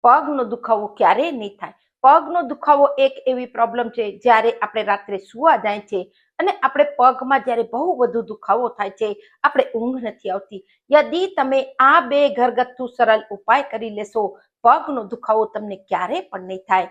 પગનો દુખાવો ક્યારેય નહીં થાય. પગનો દુખાવો એક એવી પ્રોબ્લેમ છે જ્યારે આપણે રાત્રે સુવા જાય છે અને આપણે પગમાં જ્યારે બહુ બધો દુખાવો થાય છે, આપણે ઊંઘ નથી આવતી. યદી તમે આ 2 ઘરગથ્થુ સરળ ઉપાય કરી લેશો, પગનો દુખાવો તમને ક્યારેય પણ નહીં થાય.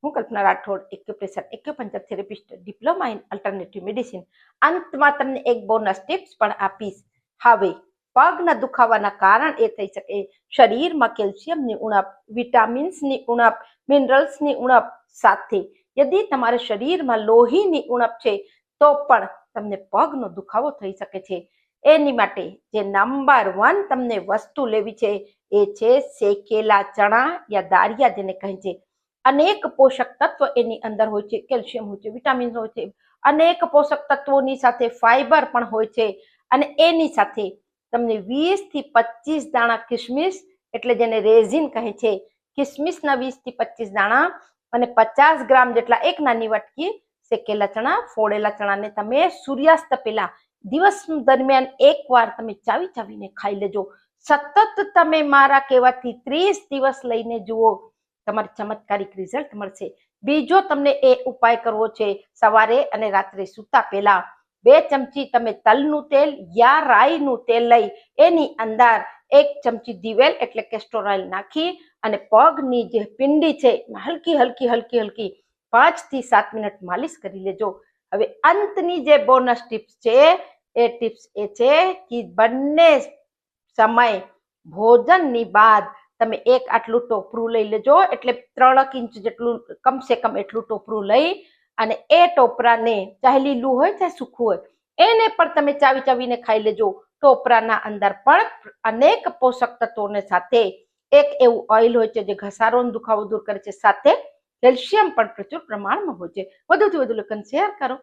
હું Kalpana Rathod, acupressure acupuncture therapist, diploma in alternative medicine. અંતમાં તમને એક બોનસ ટિપ્સ પણ આપીશ. હવે પગના દુખાવાના કારણ એ થઈ શકે શરીરમાં કેલ્શિયમની ઉણપ, વિટામિન્સની ઉણપ, મિનરલ્સની ઉણપ સાથે યદી તમારા શરીરમાં લોહીની ઉણપ છે તો પણ તમને પગનો દુખાવો થઈ શકે છે. એની માટે જે નંબર 1 તમને વસ્તુ લેવી છે એ છે શેકેલા ચણા યા દાળિયા જેને કહે છે. અનેક પોષક તત્વ એની અંદર હોય છે, કેલ્શિયમ હોય છે, વિટામિન હોય છે, અનેક પોષક તત્વોની સાથે ફાઈબર પણ હોય છે અને એની સાથે તમને 20 થી 25 દાણા કિસમિસ એટલે જેને રેઝિન કહે છે, કિસમિસના 20 થી 25 દાણા અને 50 ગ્રામ જેટલા એક નાની વાટકી શેકેલા ચણા, ફોડેલા ચણાને તમે સૂર્યાસ્ત પહેલા દિવસ દરમિયાન એકવાર તમે ચાવી ચાવીને ખાઈ લેજો. સતત તમે મારા કહેવાથી 30 દિવસ લઈને જુઓ, તમારે ચમત્કારિક રિઝલ્ટ મળશે. બીજો તમને એ ઉપાય કરવો છે, સવારે અને રાત્રે સૂતા પહેલા 2 ચમચી તમે તલનું તેલ યા રાઈનું તેલ લઈ એની અંદર 1 ચમચી દિવેલ એટલે કેસ્ટર ઓઇલ નાખી અને પગની જે પિંડી છે હલકી હલકી હલકી હલકી 5 થી 7 મિનિટ માલિશ કરી લેજો. હવે અંતની જે બોનસ ટિપ્સ છે એ ટિપ્સ એ છે કે બંને સમય ભોજનની બાદ તમે એક આટલું ટોપરું લઈ લેજો, એટલે 3 ઇંચ જેટલું કમસે કમ એટલું ટોપરું લઈ અને એ ટોપરાને ચાહે લીલું હોય ચાહે સૂકું હોય એને પણ તમે ચાવી ચાવીને ખાઈ લેજો. ટોપરાના અંદર પણ અનેક પોષક તત્વોને સાથે એક એવું ઓઇલ હોય છે જે ઘસારોનો દુખાવો દૂર કરે છે, સાથે કેલ્શિયમ પણ પ્રચુર પ્રમાણમાં હોય છે. વધુથી વધુ લોકોને શેર કરો.